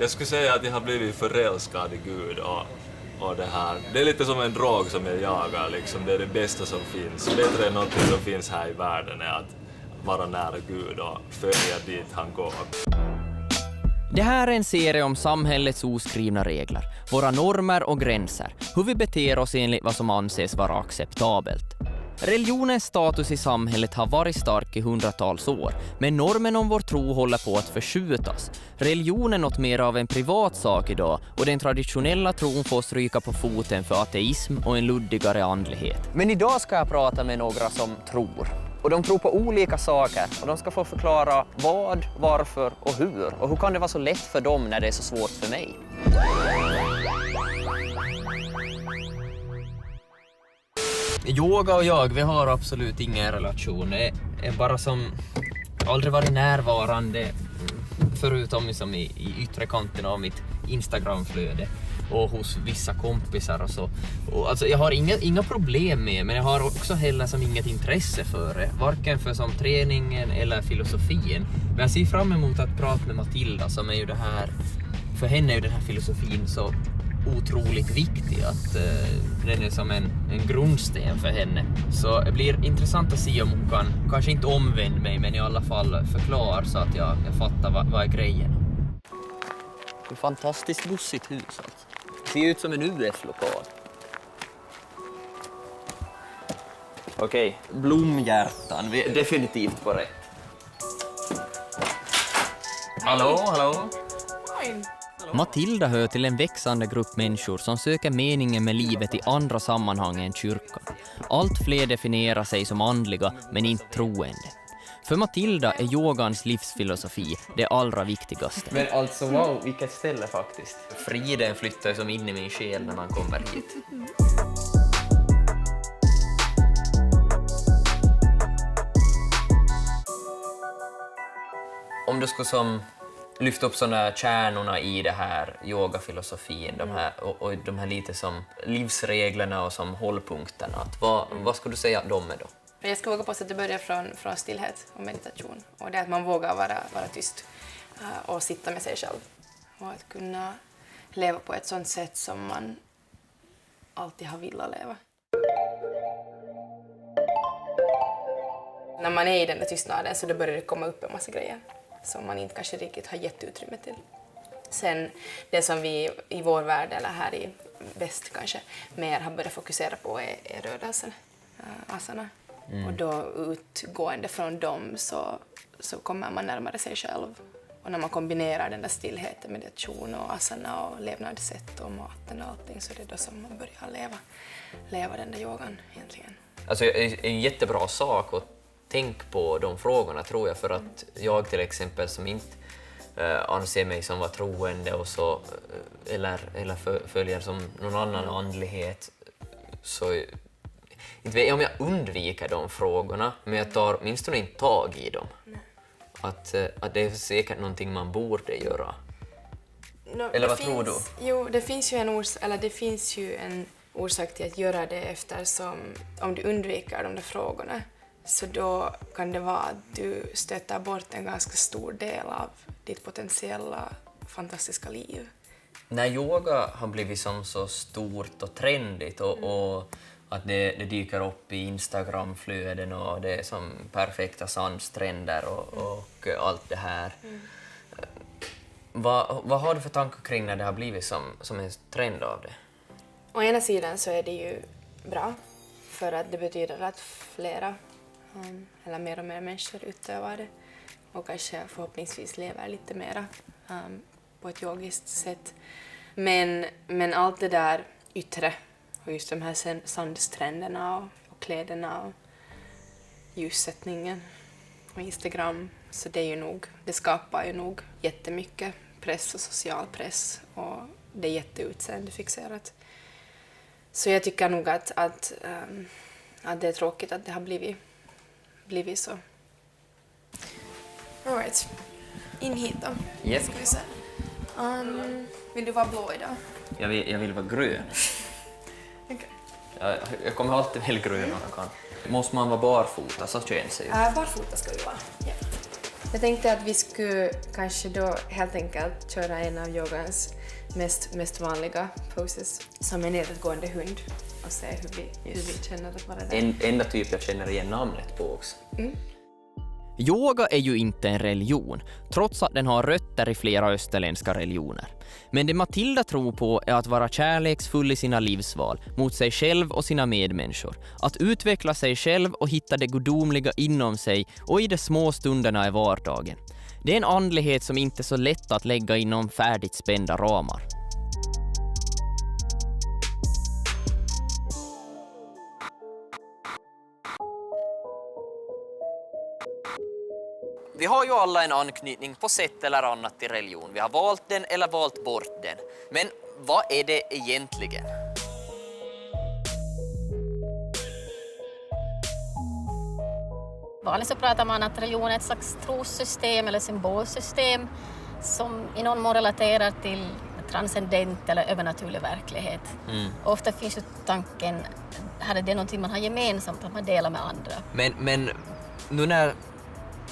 Jag skulle säga att jag har blivit förälskad i Gud och det här. Det är lite som en drog som jag jagar liksom. Det är det bästa som finns. Bättre än något som finns här i världen är att vara nära Gud och följa dit han går. Det här är en serie om samhällets oskrivna regler, våra normer och gränser, hur vi beter oss enligt vad som anses vara acceptabelt. Religionens status i samhället har varit stark i hundratals år, men normen om vår tro håller på att förskjutas. Religionen är något mer av en privat sak idag och den traditionella tron får stryka på foten för ateism och en luddigare andlighet. Men idag ska jag prata med några som tror. Och de tror på olika saker och de ska få förklara vad, varför och hur. Och hur kan det vara så lätt för dem när det är så svårt för mig? Yoga och jag, vi har absolut ingen relation. Det är bara som aldrig varit närvarande förutom liksom i yttre kanten av mitt Instagramflöde och hos vissa kompisar och så. Och alltså jag har inga problem med, men jag har också heller som inget intresse för det. Varken för som träningen eller filosofin. Men jag ser fram emot att prata med Matilda som är ju det här, för henne är ju den här filosofin så otroligt viktig att den är som en grundsten för henne. Så det blir intressant att se om hon kan, kanske inte omvända mig, men i alla fall förklara så att jag fattar vad är grejen. Det är ett fantastiskt bussigt hus alltså. Det ser ut som en UF-lokal. Okej, blomhjärtan, vi är definitivt på rätt. Hallå? Matilda hör till en växande grupp människor som söker meningen med livet i andra sammanhang än kyrkan. Allt fler definierar sig som andliga men inte troende. För Matilda är yogans livsfilosofi det allra viktigaste. Men alltså wow, vilket ställe faktiskt. Friden flyttar som in i min själ när man kommer hit. Om du skulle som lyfta upp sådana kärnorna i det här yogafilosofin, de här lite som livsreglerna och som hållpunkterna, vad skulle du säga att de är då? Jag ska våga på att det börjar från stillhet och meditation. Och det är att man vågar vara tyst och sitta med sig själv. Och att kunna leva på ett sånt sätt som man alltid har velat leva. När man är i den där tystnaden så då börjar det komma upp en massa grejer som man inte kanske riktigt har gett utrymme till. Sen det som vi i vår värld eller här i väst kanske mer har börjat fokusera på är rörelsen, asana. Och då utgående från dem så kommer man närmare sig själv. Och när man kombinerar den där stillheten, meditation och asana och levnadssätt och maten och allting så är det då som man börjar leva den där yogan egentligen. Alltså det är en jättebra sak att tänka på de frågorna tror jag, för att jag till exempel som inte anser mig som var troende och så, eller följer som någon annan andlighet, så inte vet jag om jag undviker de frågorna, men jag tar minst inte tag i dem. Att det är säkert någonting man borde göra. Eller vad tror du? Jo, det finns ju en orsak till att göra det, eftersom om du undviker de där frågorna så då kan det vara att du stöter bort en ganska stor del av ditt potentiella fantastiska liv. När yoga har blivit som så stort och trendigt och att det dyker upp i Instagramflöden och det är som perfekta sandstränder och allt det här. Vad har du för tankar kring när det har blivit som en trend av det? Å ena sidan så är det ju bra för att det betyder att flera eller mer och mer människor utövar det och kanske förhoppningsvis lever lite mera på ett yogiskt sätt. Men allt det där yttre och just de här sandstränderna och kläderna och ljussättningen och Instagram, så det skapar ju nog jättemycket press och social press och det är jätteutseendefiexerat. Så jag tycker nog att det är tråkigt att det har blivit så. All right. In hit då. Yes. Ska vi se. Vill du vara blå idag? Jag vill vara grön. Okay. Jag kommer alltid väl grön om jag kan. Måste man vara barfota så känns det ju. Barfota ska vi vara. Yeah. Jag tänkte att skulle kanske då helt enkelt köra en av yogans mest vanliga poses som en nedåtgående hund och se hur vi känner att vara där. Enda typ jag känner igen namnet på också. Yoga är ju inte en religion, trots att den har rötter i flera österländska religioner. Men det Matilda tror på är att vara kärleksfull i sina livsval, mot sig själv och sina medmänniskor. Att utveckla sig själv och hitta det gudomliga inom sig och i de små stunderna i vardagen. Det är en andlighet som inte är så lätt att lägga inom färdigt spända ramar. Vi har ju alla en anknytning på sätt eller annat till religion. Vi har valt den eller valt bort den. Men vad är det egentligen? Vanligt så pratar man att religion är ett slags trossystem eller symbolsystem som i någon mån relaterar till transcendent eller övernaturlig verklighet. Ofta finns ju tanken, här är det någonting man har gemensamt, att man delar med andra. Men nu när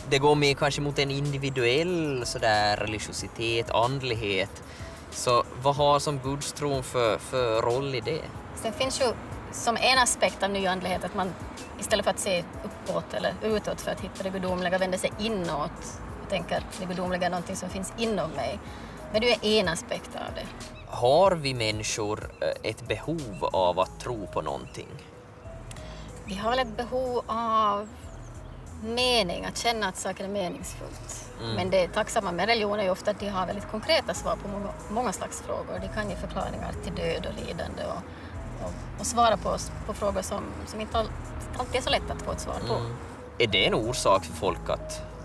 det går med kanske mot en individuell sådär religiositet, andlighet, så vad har som gudstron för roll i det? Sen finns ju som en aspekt av nyandlighet att man istället för att se uppåt eller utåt för att hitta det gudomliga vänder sig inåt och tänker att det gudomliga är någonting som finns inom mig. Men det är en aspekt av det. Har vi människor ett behov av att tro på någonting? Vi har väl ett behov av mening, att känna att saker är meningsfullt. Men det tacksamma med religion är ju ofta att de har väldigt konkreta svar på många slags frågor. De kan ge förklaringar till död och lidande och svara på frågor som inte alltid är så lätt att få ett svar på. Är det en orsak för folk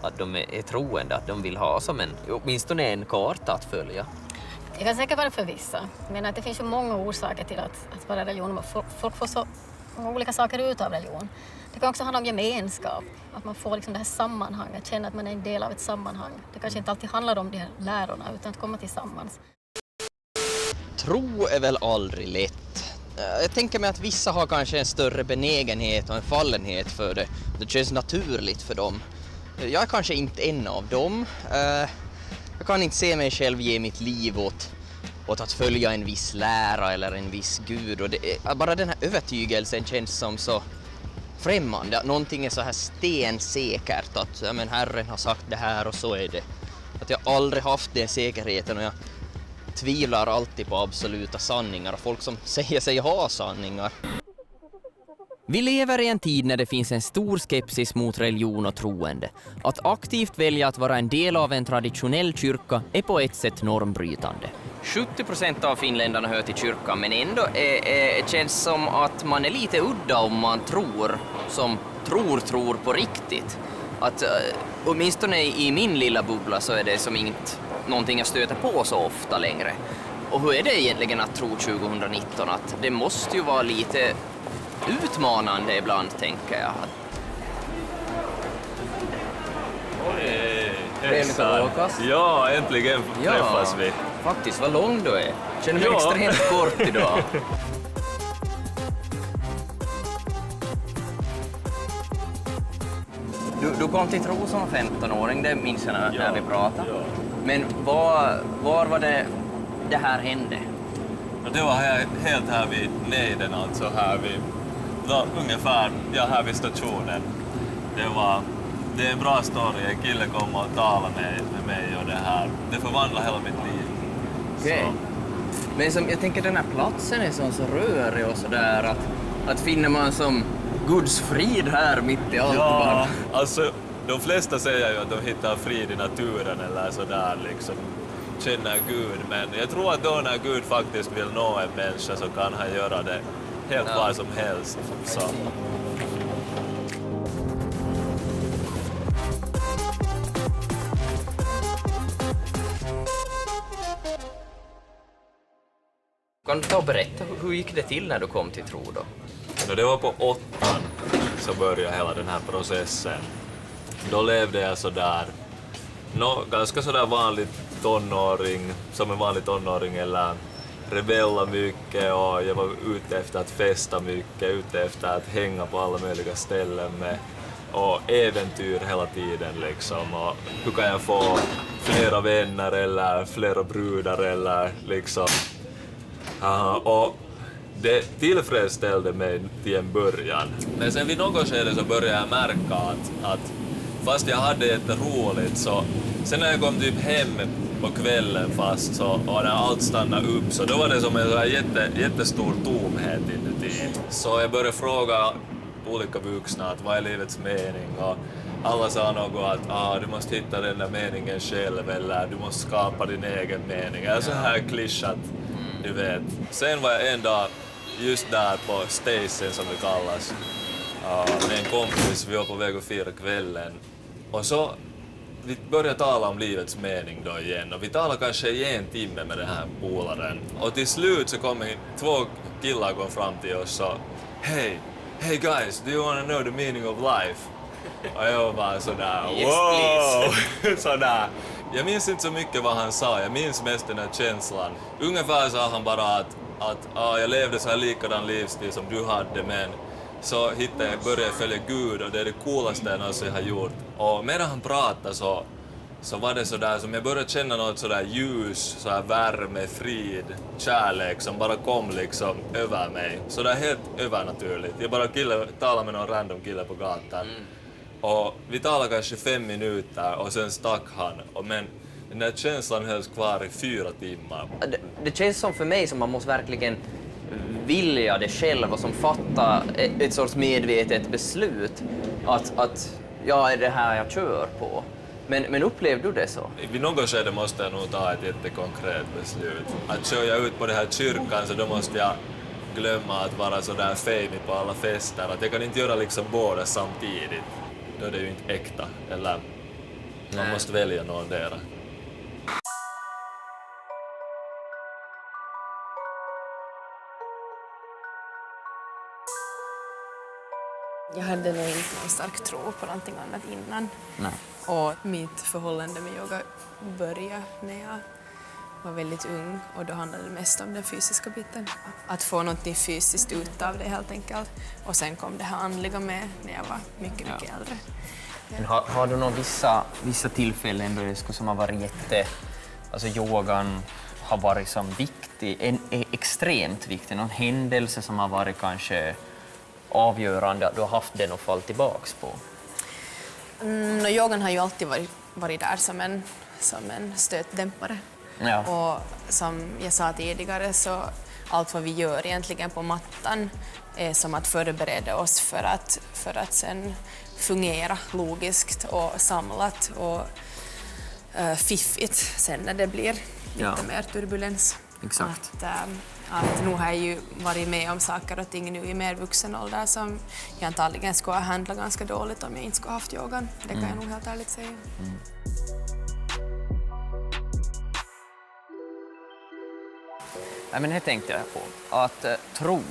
att de är troende, att de vill ha som åtminstone en karta att följa? Det kan säkert vara för vissa, men att det finns ju många orsaker till att vara religion. Folk får så många olika saker ut av religion. Det kan också handla om gemenskap, att man får liksom det här sammanhanget, känna att man är en del av ett sammanhang. Det kanske inte alltid handlar om de här lärorna utan att komma tillsammans. Tro är väl aldrig lätt. Jag tänker mig att vissa har kanske en större benägenhet och en fallenhet för det. Det känns naturligt för dem. Jag är kanske inte en av dem. Jag kan inte se mig själv ge mitt liv åt att följa en viss lära eller en viss gud. Och bara den här övertygelsen känns som så främmande. Att någonting är så här stensäkert att ja, men Herren har sagt det här och så är det. Att jag aldrig haft den säkerheten och jag tvivlar alltid på absoluta sanningar och folk som säger sig ha sanningar. Vi lever i en tid när det finns en stor skepsis mot religion och troende. Att aktivt välja att vara en del av en traditionell kyrka är på ett sätt normbrytande. 70% av finländarna hör till kyrkan, men ändå känns som att man är lite udda om man tror på riktigt. Att åtminstone i min lilla bubbla så är det som inte någonting jag stöter på så ofta längre. Och hur är det egentligen att tro 2019? Att det måste ju vara lite utmanande ibland, tänker jag. Oj, hejsan. Ja, äntligen träffas vi. Faktiskt, vad lång du är. Känner mig extremt kort idag. Du kom till tro som 15-åring, det minns jag när vi pratade. Ja. Men var var det här hände? Det var helt här vid Neiden, alltså här vid, ungefär här vid stationen. Det är en bra story, en kille kom och talade med mig och det förvandlade hela mitt liv. Okej. Men jag tänker den här platsen är så rörig och sådär, att finner man som Guds frid här mitt i allt. Ja, alltså de flesta säger ju att de hittar frid i naturen eller sådär liksom, känner Gud, men jag tror att då när Gud faktiskt vill nå en människa så kan han göra det helt var som helst. Så. Kan du ta och berätta, hur gick det till när du kom till tro då? Det var på 8:an så började hela den här processen. Då levde jag sådär, ganska sådär vanlig tonåring, som en vanlig tonåring, eller rebella mycket och jag var ute efter att festa mycket, ute efter att hänga på alla möjliga ställen med och äventyr hela tiden liksom. Och hur kan jag få flera vänner eller flera brudar eller liksom. Och det tillfredsställde mig till en början. Men sen vid något skede så började jag märka att fast jag hade jätteroligt så sen när jag kom typ hem på kvällen fast så, och när allt stannade upp så då var det som en sån jättestor tomhet inuti. Så jag började fråga olika vuxna att vad är livets mening och alla sa något att du måste hitta den där meningen själv eller du måste skapa din egen mening. Eller så här klyschat, du vet. Sen var jag en dag just där på Station som det kallas med en kompis, vi var på väg att fira kvällen och så vi började tala om livets mening då igen och vi talade kanske i en timme med den här polaren och till slut så kom 2 killar kom fram till oss och Hey guys, do you want to know the meaning of life? Och jag var sådär, wow! Sådär. Jag minns inte så mycket vad han sa, jag minns mest den här känslan. Ungefär sa han bara att jag levde så här likadan livsstil som du hade men så började jag följa Gud och det är det coolaste jag någonsin har gjort. Och medan han pratade så var det sådär som jag började känna något sådär ljus, sådär värme, frid, kärlek som bara kom liksom över mig. Så det är helt övernaturligt. Jag bara talade med någon random kille på gatan. Och vi talade kanske 5 minuter och sen stack han. Men den där känslan hölls kvar i 4 timmar. Det känns som för mig som man måste verkligen vilja det själv och som fatta ett sorts medvetet beslut att är det här jag kör på. Men upplevde du det så? Vid något skede måste jag nog ta ett jättekonkret beslut. Att kör jag ut på den här kyrkan så då måste jag glömma att vara sådär famous på alla fester. Att jag kan inte göra liksom båda samtidigt. Då är det ju inte äkta. Eller man måste välja någon där. Jag hade nog inte någon stark tro på någonting annat innan. Nej. Och mitt förhållande med yoga började när jag var väldigt ung och då handlade det mest om den fysiska biten. Att få någonting fysiskt ut av det helt enkelt. Och sen kom det här andliga med när jag var mycket äldre. Men har du några vissa tillfällen då det som har varit alltså yogan har varit som viktig, extremt viktig, någon händelse som har varit kanske avgörande att du har haft den att falla tillbaks på? Yogan har ju alltid varit där som en stötdämpare. Ja. Och som jag sa tidigare så allt vad vi gör egentligen på mattan är som att förbereda oss för att sen fungera logiskt och samlat och fiffigt sen när det blir lite mer turbulens. Exakt. Att nu har jag ju varit med om saker och ting nu i mer vuxen ålder som jag antagligen skulle ha handlat ganska dåligt om jag inte skulle ha haft yogan. Det kan jag nog helt ärligt säga. Men här tänkte jag på att tro,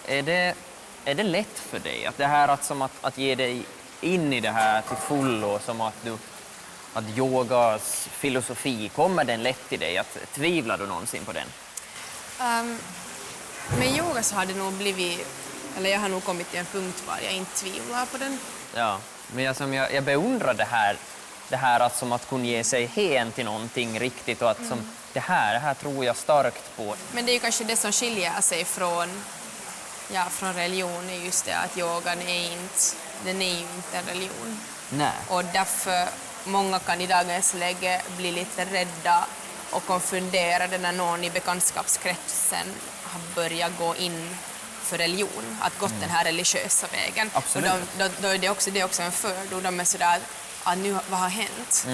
är det lätt för dig? Att det här att ge dig in i det här till fullo, som att yogas filosofi, kommer den lätt till dig? Att tvivlar du någonsin på den? Med yoga så har det nog blivit, eller jag har nog kommit till en punkt var jag inte tvivlar på den. Ja, men jag beundrar det här att som att kunna ge sig hän till någonting riktigt och att som det här tror jag starkt på. Men det är ju kanske det som skiljer sig från religion, är just det att yogan är ju inte en religion. Nej. Och därför många kan i dagens läge bli lite rädda och konfunderade när någon i bekantskapskretsen har börjat gå in för religion, att gått den här religiösa vägen. Absolut. Och då är det också en fördom. De är sådär att nu, vad har hänt?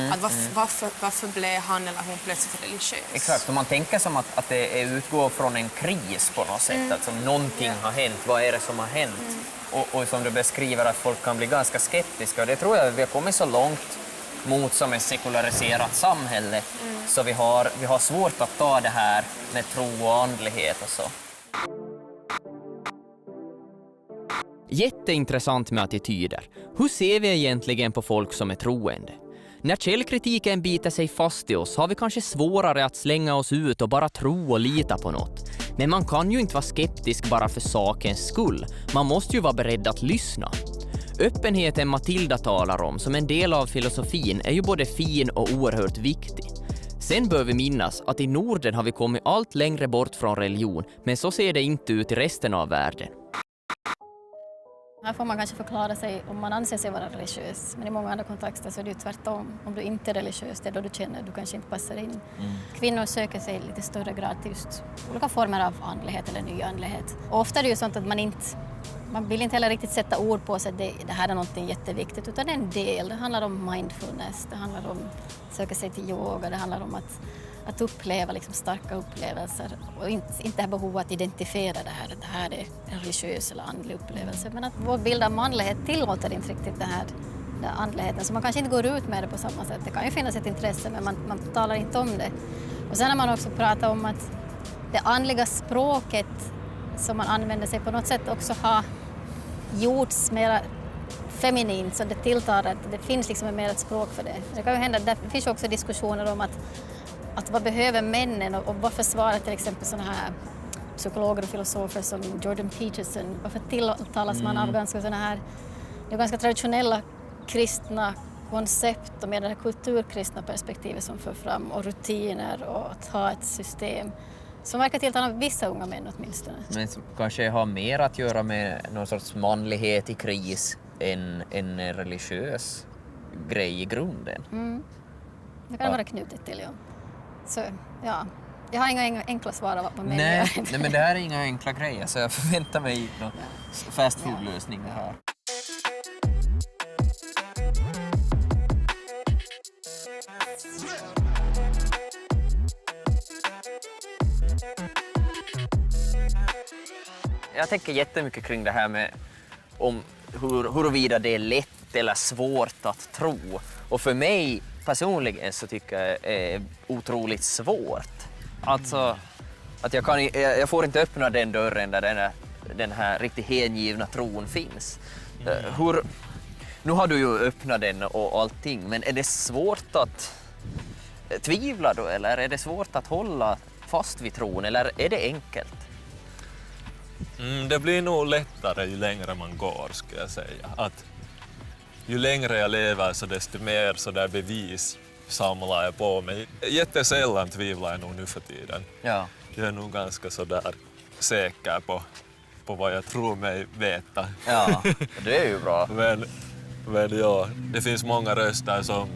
Varför blev han eller hon plötsligt religiös? Exakt, och man tänker som att det utgår från en kris på något sätt, att som någonting har hänt, vad är det som har hänt? Och som du beskriver att folk kan bli ganska skeptiska, och det tror jag vi har kommit så långt mot som ett sekulariserat samhälle, så vi har svårt att ta det här med tro och andlighet och så. Jätteintressant med attityder. Hur ser vi egentligen på folk som är troende? När källkritiken biter sig fast i oss har vi kanske svårare att slänga oss ut och bara tro och lita på något. Men man kan ju inte vara skeptisk bara för sakens skull. Man måste ju vara beredd att lyssna. öppenheten Matilda talar om som en del av filosofin är ju både fin och oerhört viktig. Sen bör vi minnas att i Norden har vi kommit allt längre bort från religion, men så ser det inte ut i resten av världen. Här får man kanske förklara sig om man anser sig vara religiös, men i många andra kontexter så är det ju tvärtom. Om du inte är religiös, det är då du känner att du kanske inte passar in. Kvinnor söker sig i lite större grad till just olika former av andlighet eller nyandlighet. Och ofta är det ju sånt att man vill inte heller riktigt sätta ord på sig att det här är något jätteviktigt, utan det är en del. Det handlar om mindfulness, det handlar om att söka sig till yoga, det handlar om att uppleva liksom starka upplevelser och inte det här behovet att identifiera det här är en religiös eller andlig upplevelse, men att vår bild av manlighet tillåter inte riktigt den andligheten, så man kanske inte går ut med det på samma sätt. Det kan ju finnas ett intresse, men man talar inte om det. Och sen har man också pratat om att det andliga språket som man använder sig på något sätt också har gjorts mer feminint, så det tilltar att det finns liksom mer ett språk för det. Det kan ju hända, det finns också diskussioner om att vad behöver männen och vad försvarar till exempel sådana här psykologer och filosofer som Jordan Peterson, varför tilltalas man av ganska sådana här, det är ganska traditionella kristna koncept och med det här kulturkristna perspektivet som för fram och rutiner och att ha ett system som verkar tilltala vissa unga män åtminstone. Men som kanske har mer att göra med någon sorts manlighet i kris än en religiös grej i grunden. Det kan vara knutet till, ja. Så, ja. Jag har inga enkla svar av vad män gör. Nej, men det här är inga enkla grejer, så jag förväntar mig någon fast food-lösning det här. Jag tänker jättemycket kring det här med om huruvida det är lätt eller svårt att tro. Och för mig personligen så tycker jag det är otroligt svårt. Alltså att jag får inte öppna den dörren där den här riktigt hängivna tron finns. Nu har du ju öppnat den och allting, men är det svårt att tvivla då, eller är det svårt att hålla fast vid tron, eller är det enkelt? Det blir nog lättare ju längre man går, skulle jag säga. Att ju längre jag lever så desto mer så där bevis samlar jag på mig. Jättesällan tvivlar jag nog nu för tiden. Ja. Jag är nog ganska så där säker på vad jag tror mig veta. Ja, det är ju bra. Men ja, det finns många röster som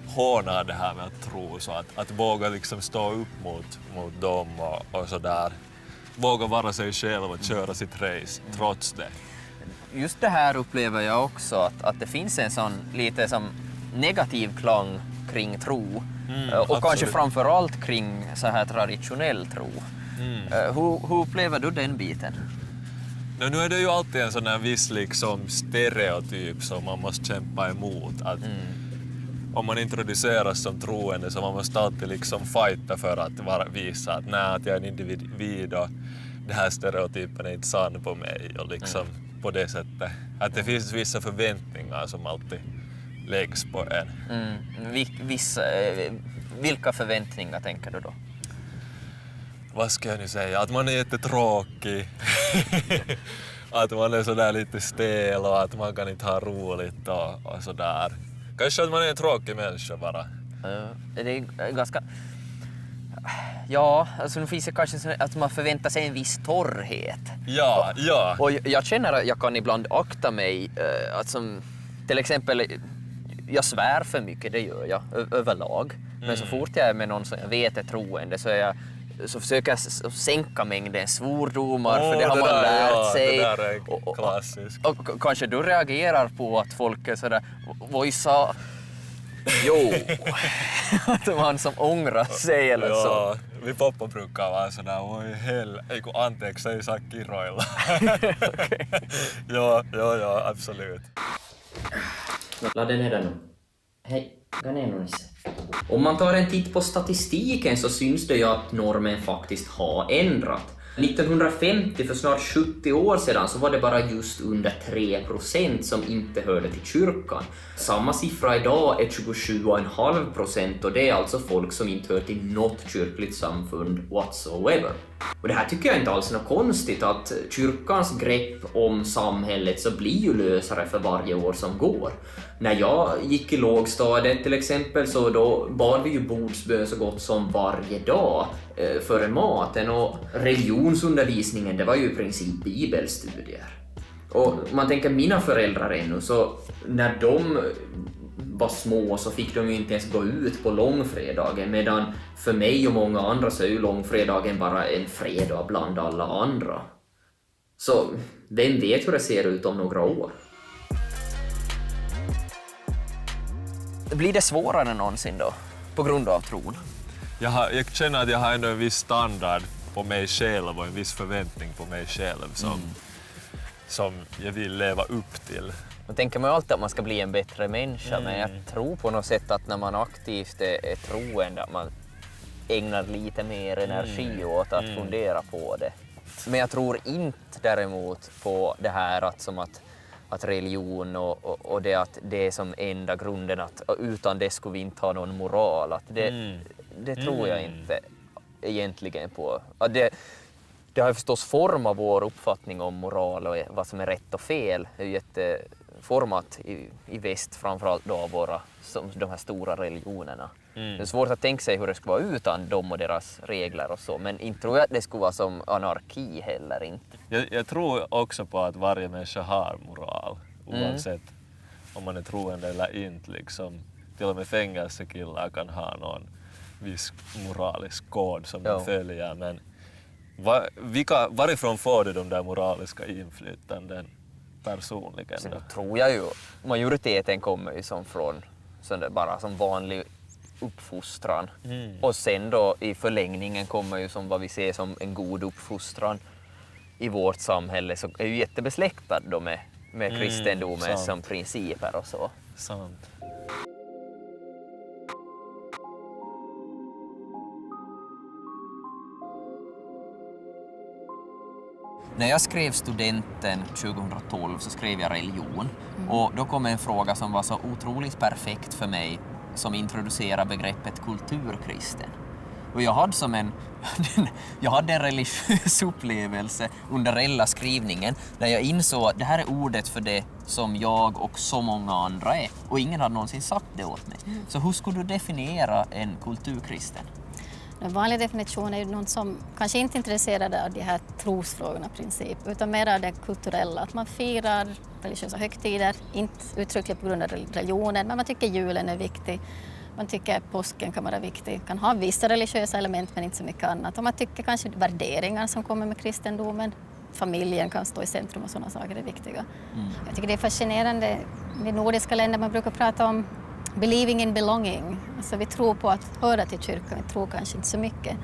hånar det här med att tro, så att våga liksom stå upp mot dem och så där. Våga vara sig själv och köra sitt race trots det. Just det här upplever jag också, att det finns en sån lite som negativ klang kring tro. Och absolut. kanske framförallt kring så här traditionell tro. Hur upplever du den biten? Nu är det ju alltid en sån här viss liksom stereotyp som man måste kämpa emot. Att om man introduceras som troende så man måste alltid liksom fighta för att visa att att jag är en individ och det här stereotypen är inte sann på mig och liksom på det sättet. Att det finns vissa förväntningar som alltid läggs på en. Vilka förväntningar tänker du då? Vad ska jag nu säga? Att man är jättetråkig. Att man är sådär lite stel och att man kan inte ha roligt och sådär. Kanske att man är en tråkig människa bara. Det är ganska... Ja, alltså nu finns det kanske att man förväntar sig en viss torrhet. Ja. Och jag känner att jag kan ibland akta mig. Att som, till exempel, jag svär för mycket, det gör jag överlag. Men så fort jag är med någon som jag vet är troende så försöker jag sänka mängden svordomar, för det har man lärt sig. Det där är klassiskt. Och kanske du reagerar på att folk är sådär, vad sa... Jo, att man som ångrar sig eller så. Ja, min pappa brukar vara sådär, oj hell, eiku anteeksi, ei saa kiroilla. Okay. Ja, absolut. Ladda ner den nu. Hej, Ganenonisse. Om man tar en titt på statistiken så syns det ju att normen faktiskt har ändrat. 1950, för snart 70 år sedan, så var det bara just under 3% som inte hörde till kyrkan. Samma siffra idag är 27,5% och det är alltså folk som inte hör till något kyrkligt samfund whatsoever. Och det här tycker jag inte alls är något konstigt, att kyrkans grepp om samhället så blir ju lösare för varje år som går. När jag gick i lågstadiet till exempel, så då bad vi ju bordsbön så gott som varje dag före maten, och religionsundervisningen, det var ju i princip bibelstudier. Och man tänker mina föräldrar ännu, så när de var små så fick de ju inte ens gå ut på långfredagen, medan för mig och många andra så är ju långfredagen bara en fredag bland alla andra. Så vem vet hur det ser ut om några år? Blir det svårare än någonsin då, på grund av tron? Jag känner att jag har ändå en viss standard på mig själv och en viss förväntning på mig själv som jag vill leva upp till. Man tänker man ju alltid att man ska bli en bättre människa, men jag tror på något sätt att när man aktivt är troende, att man ägnar lite mer energi åt att fundera på det. Men jag tror inte däremot på det här att religion och det att det är som enda grunden, att utan det skulle vi inte ha någon moral. Att det tror jag inte egentligen på. Det har ju förstås format vår uppfattning om moral och vad som är rätt och fel. Det är ju jätteformat i väst, framförallt då de här stora religionerna. Det är svårt att tänka sig hur det skulle vara utan dem och deras regler och så, men inte tror jag att det skulle vara som anarki heller inte. Jag tror också på att varje människa har moral, oavsett om man är troende eller inte. Liksom. Till och med fängelsekillar kan ha någon viss moralisk kod som de följer, men varifrån får du de där moraliska inflytanden personligen? Så då tror jag ju, majoriteten kommer ju som från bara som vanlig uppfostran. Och sen då i förlängningen kommer ju som vad vi ser som en god uppfostran i vårt samhälle, så är ju jättebesläktad då med kristendomen som principer och så. Sant. När jag skrev studenten 2012 så skrev jag religion. Och då kom en fråga som var så otroligt perfekt för mig, som introducerar begreppet kulturkristen. Och jag hade en religiös upplevelse under hela skrivningen där jag insåg att det här är ordet för det som jag och så många andra är. Och ingen hade någonsin sagt det åt mig. Så hur skulle du definiera en kulturkristen? En vanlig definition är ju någon som kanske inte är intresserad av de här trosfrågorna i princip, utan mer av det kulturella. Att man firar religiösa högtider, inte uttryckligt på grund av religionen, men man tycker julen är viktig. Man tycker påsken kan vara viktig, kan ha vissa religiösa element men inte så mycket annat. Och man tycker kanske värderingar som kommer med kristendomen. Familjen kan stå i centrum och sådana saker är viktiga. Jag tycker det är fascinerande med nordiska länder, man brukar prata om believing in belonging. Alltså vi tror på att höra till kyrkan, vi tror kanske inte så mycket.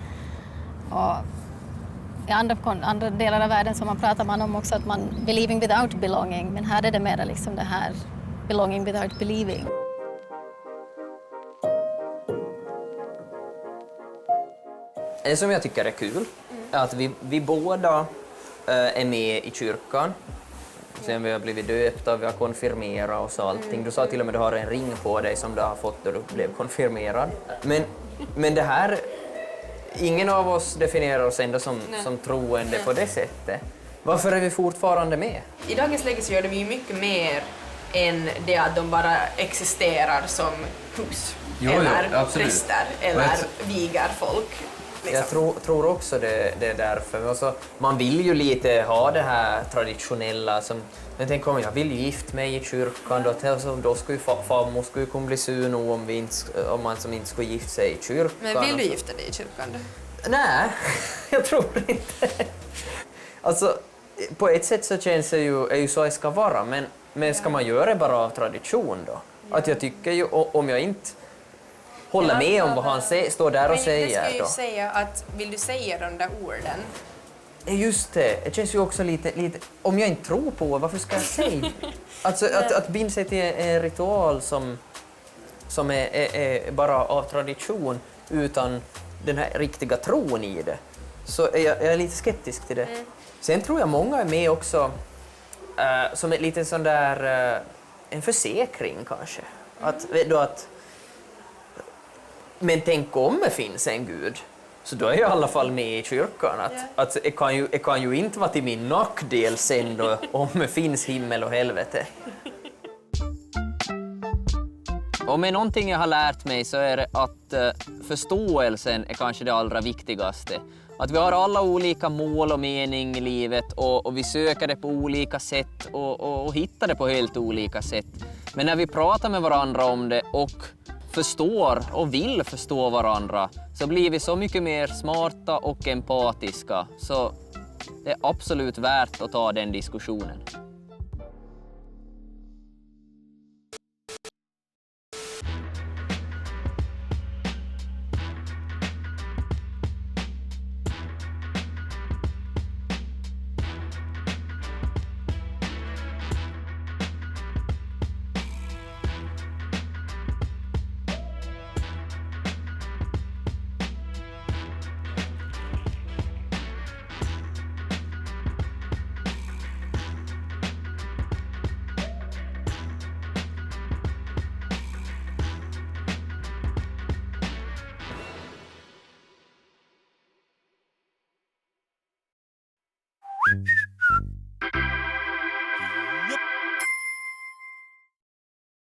Och i andra delar av världen så pratar man om också att man believing without belonging, men här är det mer liksom det här belonging without believing. Det som jag tycker är kul är att vi båda är med i kyrkan. Sen vi har blivit döpta, vi har konfirmerat och så allting. Du sa till och med att du har en ring på dig som du har fått när du blev konfirmerad. Men det här, ingen av oss definierar oss ändå som troende på det sättet. Varför är vi fortfarande med? I dagens läge så gör de ju mycket mer än det att de bara existerar som hus. Eller präster eller vigar folk. Liksom. Jag tror också det är därför. Alltså, man vill ju lite ha det här traditionella. Jag tänker om jag vill gifta mig i kyrkan, då skulle ju farmor skulle kunna bli sur om man som inte skulle gifta sig i kyrkan. Men vill du gifta dig i kyrkan då? Nej, jag tror inte. Alltså, på ett sätt så känns det ju så det ska vara, men ska man göra det bara av tradition då? Att jag tycker ju, om jag inte håller med om vad han står där och säger. Men du ska ju säga att, vill du säga de där orden? Just det, det känns ju också lite om jag inte tror på, varför ska jag säga? Alltså att binda sig till en ritual som är bara av tradition utan den här riktiga tron i det. så är jag lite skeptisk till det. Sen tror jag många är med också som ett liten sån där en försäkring kanske. Men tänk om det finns en Gud, så då är jag i alla fall med i kyrkan. Att det kan ju inte vara till min nackdel sen då, om det finns himmel och helvete. Om det är någonting jag har lärt mig så är det att förståelsen är kanske det allra viktigaste. Att vi har alla olika mål och mening i livet och vi söker det på olika sätt och hittar det på helt olika sätt. Men när vi pratar med varandra om det och förstår och vill förstå varandra så blir vi så mycket mer smarta och empatiska. Så det är absolut värt att ta den diskussionen.